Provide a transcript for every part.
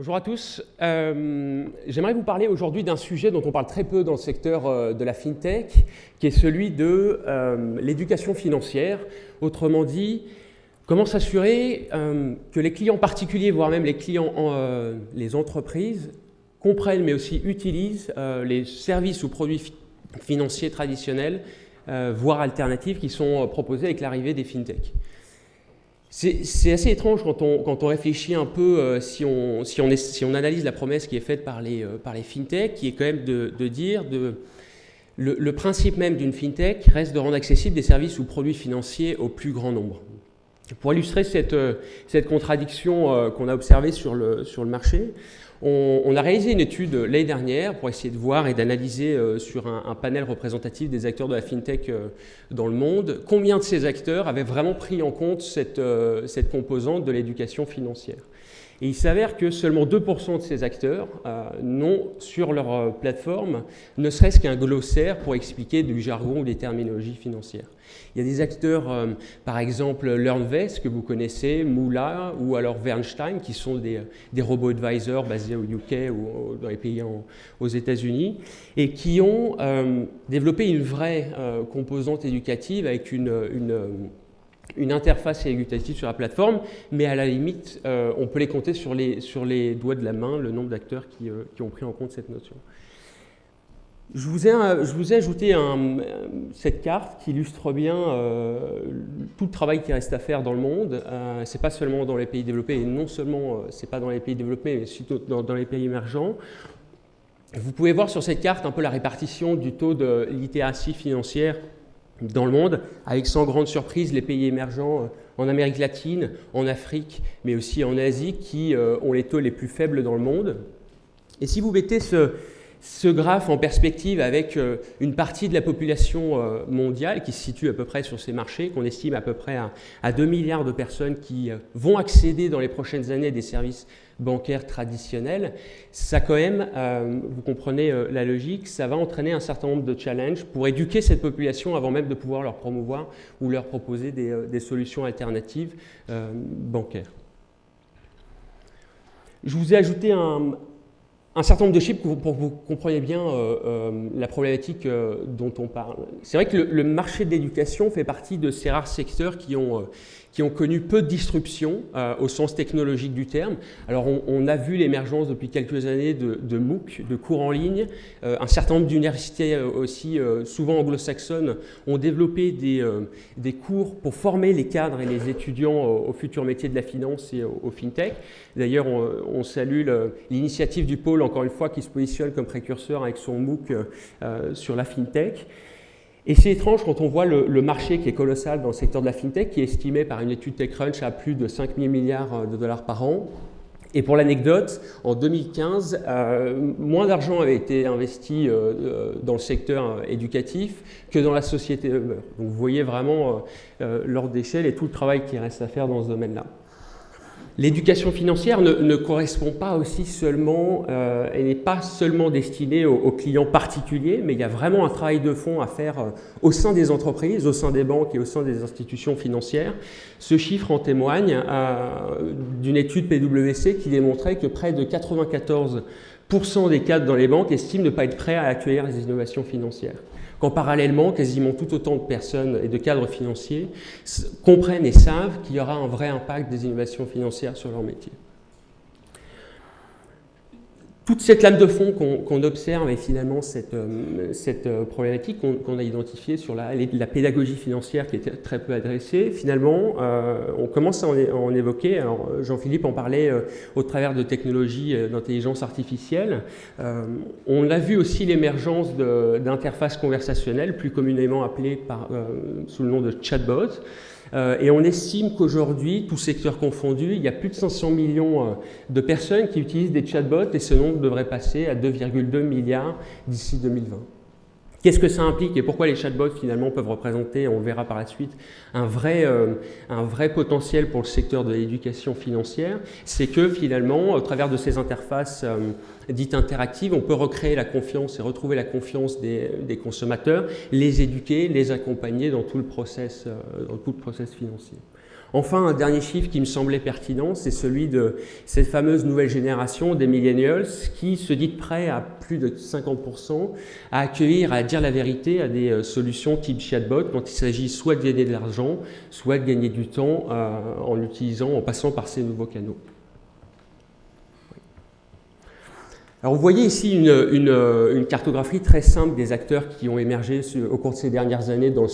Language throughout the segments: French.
Bonjour à tous. J'aimerais vous parler aujourd'hui d'un sujet dont on parle très peu dans le secteur de la FinTech, qui est celui de l'éducation financière. Autrement dit, comment s'assurer que les clients particuliers, voire même les clients, les entreprises, comprennent mais aussi utilisent les services ou produits financiers traditionnels, voire alternatifs, qui sont proposés avec l'arrivée des FinTech. C'est assez étrange quand on réfléchit un peu, si on analyse la promesse qui est faite par les FinTech, qui est quand même de dire le principe même d'une FinTech reste de rendre accessibles des services ou produits financiers au plus grand nombre. Pour illustrer cette contradiction qu'on a observée sur le marché, on a réalisé une étude l'année dernière pour essayer de voir et d'analyser sur un panel représentatif des acteurs de la FinTech dans le monde, combien de ces acteurs avaient vraiment pris en compte cette composante de l'éducation financière. Et il s'avère que seulement 2% de ces acteurs n'ont sur leur plateforme ne serait-ce qu'un glossaire pour expliquer du jargon ou des terminologies financières. Il y a des acteurs, par exemple LearnVest que vous connaissez, Moola ou alors Bernstein, qui sont des robo-advisors basés au UK ou dans les pays aux États-Unis, et qui ont développé une vraie composante éducative avec une interface éducative sur la plateforme, mais à la limite, on peut les compter sur les doigts de la main, le nombre d'acteurs qui ont pris en compte cette notion. Je vous ai ajouté cette carte qui illustre bien tout le travail qui reste à faire dans le monde. Ce n'est pas seulement dans les pays développés, et non seulement ce n'est pas dans les pays développés, mais surtout dans les pays émergents. Vous pouvez voir sur cette carte un peu la répartition du taux de littératie financière dans le monde, avec sans grande surprise les pays émergents en Amérique latine, en Afrique, mais aussi en Asie, qui ont les taux les plus faibles dans le monde. Et si vous mettez ce graphe en perspective avec une partie de la population mondiale qui se situe à peu près sur ces marchés, qu'on estime à peu près à 2 milliards de personnes qui vont accéder dans les prochaines années à des services bancaires traditionnels, ça quand même, vous comprenez la logique, ça va entraîner un certain nombre de challenges pour éduquer cette population avant même de pouvoir leur promouvoir ou leur proposer des solutions alternatives bancaires. Je vous ai ajouté un certain nombre de chiffres pour que vous compreniez bien la problématique dont on parle. C'est vrai que le marché de l'éducation fait partie de ces rares secteurs qui ont connu peu de disruption au sens technologique du terme. Alors on a vu l'émergence depuis quelques années de MOOC, de cours en ligne. Un certain nombre d'universités aussi, souvent anglo-saxonnes, ont développé des cours pour former les cadres et les étudiants au futur métier de la finance et au FinTech. D'ailleurs, on salue l'initiative du pôle, encore une fois, qui se positionne comme précurseur avec son MOOC sur la FinTech. Et c'est étrange quand on voit le marché qui est colossal dans le secteur de la FinTech, qui est estimé par une étude TechCrunch à plus de 5 000 milliards de dollars par an. Et pour l'anecdote, en 2015, moins d'argent avait été investi dans le secteur éducatif que dans la société. Donc vous voyez vraiment l'ordre d'échelle et tout le travail qui reste à faire dans ce domaine-là. L'éducation financière ne correspond pas aussi seulement, elle n'est pas seulement destinée aux clients particuliers, mais il y a vraiment un travail de fond à faire au sein des entreprises, au sein des banques et au sein des institutions financières. Ce chiffre en témoigne d'une étude PwC qui démontrait que près de 94% des cadres dans les banques estiment ne pas être prêts à accueillir les innovations financières. Quand parallèlement, quasiment tout autant de personnes et de cadres financiers comprennent et savent qu'il y aura un vrai impact des innovations financières sur leur métier. Toute cette lame de fond qu'on observe et finalement cette problématique qu'on a identifiée sur la pédagogie financière qui était très peu adressée, finalement, on commence à en évoquer. Alors, Jean-Philippe en parlait au travers de technologies d'intelligence artificielle. On a vu aussi l'émergence d'interfaces conversationnelles, plus communément appelées sous le nom de chatbots. Et on estime qu'aujourd'hui, tout secteur confondu, il y a plus de 500 millions de personnes qui utilisent des chatbots et ce nombre devrait passer à 2,2 milliards d'ici 2020. Qu'est-ce que ça implique et pourquoi les chatbots finalement peuvent représenter, on le verra par la suite, un vrai potentiel pour le secteur de l'éducation financière? C'est que finalement, au travers de ces interfaces dites interactives, on peut recréer la confiance et retrouver la confiance des consommateurs, les éduquer, les accompagner dans tout le process financier. Enfin, un dernier chiffre qui me semblait pertinent, c'est celui de cette fameuse nouvelle génération des millennials qui se dit prêt à plus de 50% à accueillir, à dire la vérité à des solutions type chatbot quand il s'agit soit de gagner de l'argent, soit de gagner du temps en passant par ces nouveaux canaux. Alors vous voyez ici une cartographie très simple des acteurs qui ont émergé au cours de ces dernières années dans le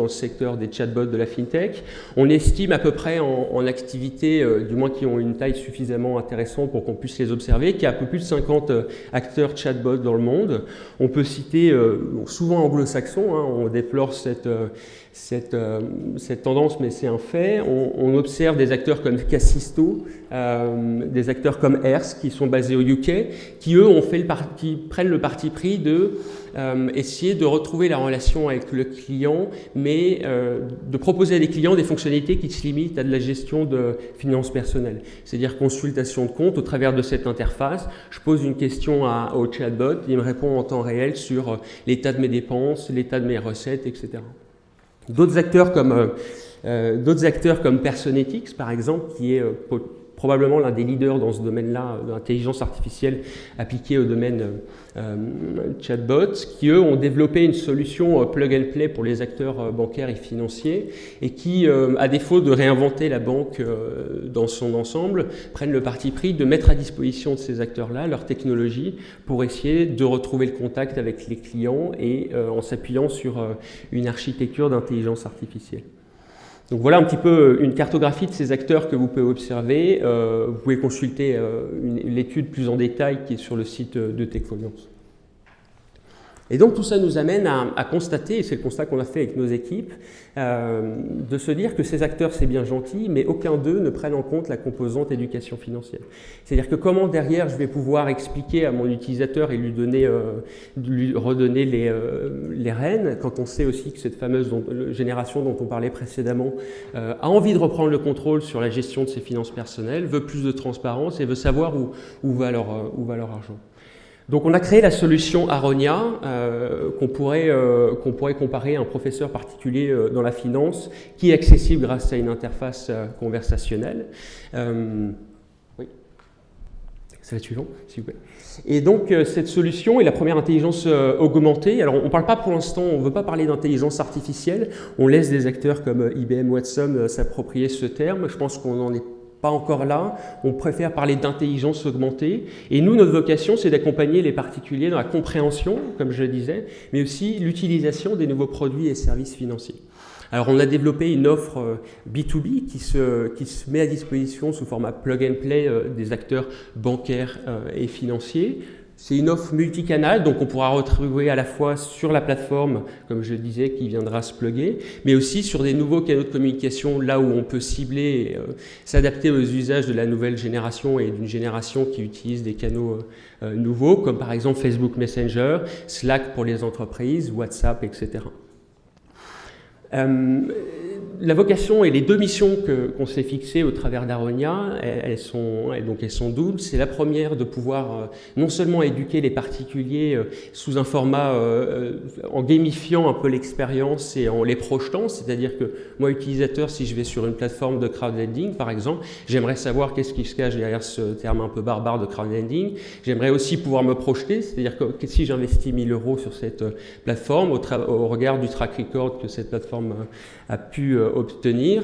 secteur des chatbots de la FinTech. On estime à peu près en activité, du moins qui ont une taille suffisamment intéressante pour qu'on puisse les observer, qu'il y a un peu plus de 50 acteurs chatbots dans le monde. On peut citer, souvent anglo-saxons, hein, on déplore cette tendance, mais c'est un fait. On observe des acteurs comme Casisto, des acteurs comme Hertz qui sont basés au UK, qui eux qui prennent le parti pris de essayer de retrouver la relation avec le client, mais de proposer à des clients des fonctionnalités qui se limitent à de la gestion de finances personnelles. C'est-à-dire consultation de compte au travers de cette interface. Je pose une question au chatbot, il me répond en temps réel sur l'état de mes dépenses, l'état de mes recettes, etc. D'autres acteurs comme Personetics, par exemple, qui est probablement l'un des leaders dans ce domaine-là, de l'intelligence artificielle appliquée au domaine chatbot, qui eux ont développé une solution plug and play pour les acteurs bancaires et financiers et qui, à défaut de réinventer la banque dans son ensemble, prennent le parti pris de mettre à disposition de ces acteurs-là leur technologie pour essayer de retrouver le contact avec les clients et en s'appuyant sur une architecture d'intelligence artificielle. Donc voilà un petit peu une cartographie de ces acteurs que vous pouvez observer. Vous pouvez consulter l'étude plus en détail qui est sur le site de Techfluence. Et donc tout ça nous amène à constater, et c'est le constat qu'on a fait avec nos équipes, de se dire que ces acteurs c'est bien gentil, mais aucun d'eux ne prennent en compte la composante éducation financière. C'est-à-dire que comment derrière je vais pouvoir expliquer à mon utilisateur et lui redonner les rênes, quand on sait aussi que cette fameuse génération dont on parlait précédemment a envie de reprendre le contrôle sur la gestion de ses finances personnelles, veut plus de transparence et veut savoir où va leur argent. Donc on a créé la solution Aronia qu'on pourrait comparer à un professeur particulier dans la finance qui est accessible grâce à une interface conversationnelle. Oui, c'est la suivante, s'il vous plaît. Et donc cette solution est la première intelligence augmentée. Alors on ne parle pas pour l'instant, on ne veut pas parler d'intelligence artificielle. On laisse des acteurs comme IBM Watson s'approprier ce terme. Je pense qu'on n'en est pas encore là, on préfère parler d'intelligence augmentée. Et nous, notre vocation, c'est d'accompagner les particuliers dans la compréhension, comme je le disais, mais aussi l'utilisation des nouveaux produits et services financiers. Alors, on a développé une offre B2B qui se met à disposition sous format plug and play des acteurs bancaires et financiers. C'est une offre multicanale, donc on pourra retrouver à la fois sur la plateforme, comme je le disais, qui viendra se plugger, mais aussi sur des nouveaux canaux de communication, là où on peut cibler et s'adapter aux usages de la nouvelle génération et d'une génération qui utilise des canaux nouveaux, comme par exemple Facebook Messenger, Slack pour les entreprises, WhatsApp, etc. La vocation et les deux missions qu'on s'est fixées au travers d'Aronia, elles sont doubles. C'est la première de pouvoir non seulement éduquer les particuliers sous un format en gamifiant un peu l'expérience et en les projetant, c'est-à-dire que moi, utilisateur, si je vais sur une plateforme de crowdlending, par exemple, j'aimerais savoir qu'est-ce qui se cache derrière ce terme un peu barbare de crowdlending. J'aimerais aussi pouvoir me projeter, c'est-à-dire que si j'investis 1 000 € sur cette plateforme, au regard du track record que cette plateforme a pu obtenir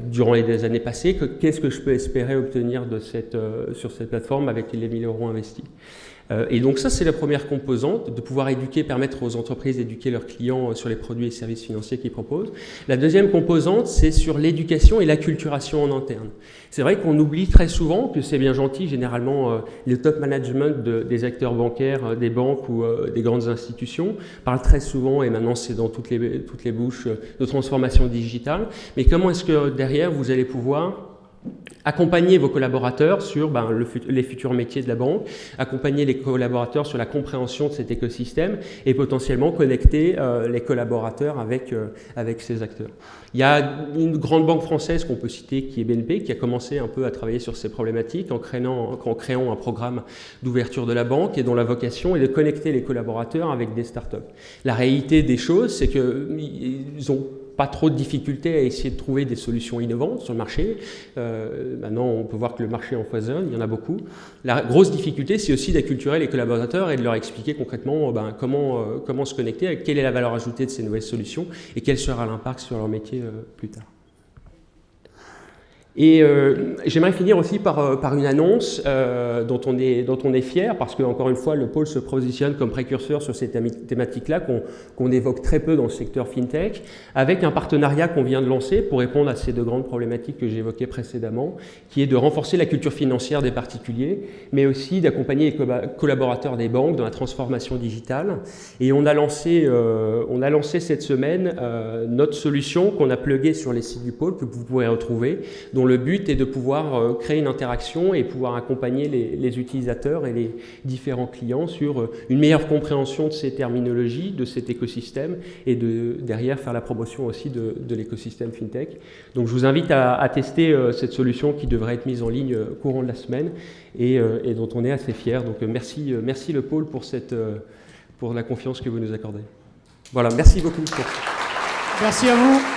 durant les années passées, qu'est-ce que je peux espérer obtenir sur cette plateforme avec les 1 000 € investis. Et donc ça, c'est la première composante, de pouvoir permettre aux entreprises d'éduquer leurs clients sur les produits et services financiers qu'ils proposent. La deuxième composante, c'est sur l'éducation et l'acculturation en interne. C'est vrai qu'on oublie très souvent que c'est bien gentil, généralement, le top management des acteurs bancaires, des banques ou des grandes institutions parle très souvent, et maintenant c'est dans toutes les bouches, de transformation digitale. Mais comment est-ce que derrière, vous allez pouvoir accompagner vos collaborateurs sur les futurs métiers de la banque, accompagner les collaborateurs sur la compréhension de cet écosystème et potentiellement connecter les collaborateurs avec ces acteurs. Il y a une grande banque française qu'on peut citer qui est BNP, qui a commencé un peu à travailler sur ces problématiques en créant un programme d'ouverture de la banque et dont la vocation est de connecter les collaborateurs avec des startups. La réalité des choses, c'est qu'ils ont pas trop de difficultés à essayer de trouver des solutions innovantes sur le marché. Maintenant, on peut voir que le marché en foisonne, il y en a beaucoup. La grosse difficulté, c'est aussi d'acculturer les collaborateurs et de leur expliquer concrètement comment se connecter, quelle est la valeur ajoutée de ces nouvelles solutions et quel sera l'impact sur leur métier plus tard. Et j'aimerais finir aussi par une annonce dont on est fier, parce que, encore une fois, le pôle se positionne comme précurseur sur ces thématiques-là qu'on évoque très peu dans le secteur FinTech, avec un partenariat qu'on vient de lancer pour répondre à ces deux grandes problématiques que j'évoquais précédemment, qui est de renforcer la culture financière des particuliers, mais aussi d'accompagner les collaborateurs des banques dans la transformation digitale. Et on a lancé cette semaine notre solution qu'on a pluguée sur les sites du pôle, que vous pourrez retrouver, dont le but est de pouvoir créer une interaction et pouvoir accompagner les utilisateurs et les différents clients sur une meilleure compréhension de ces terminologies, de cet écosystème et derrière faire la promotion aussi de l'écosystème FinTech. Donc je vous invite à tester cette solution qui devrait être mise en ligne courant de la semaine et dont on est assez fiers. Donc merci le pôle pour la confiance que vous nous accordez. Voilà, merci beaucoup. Merci à vous.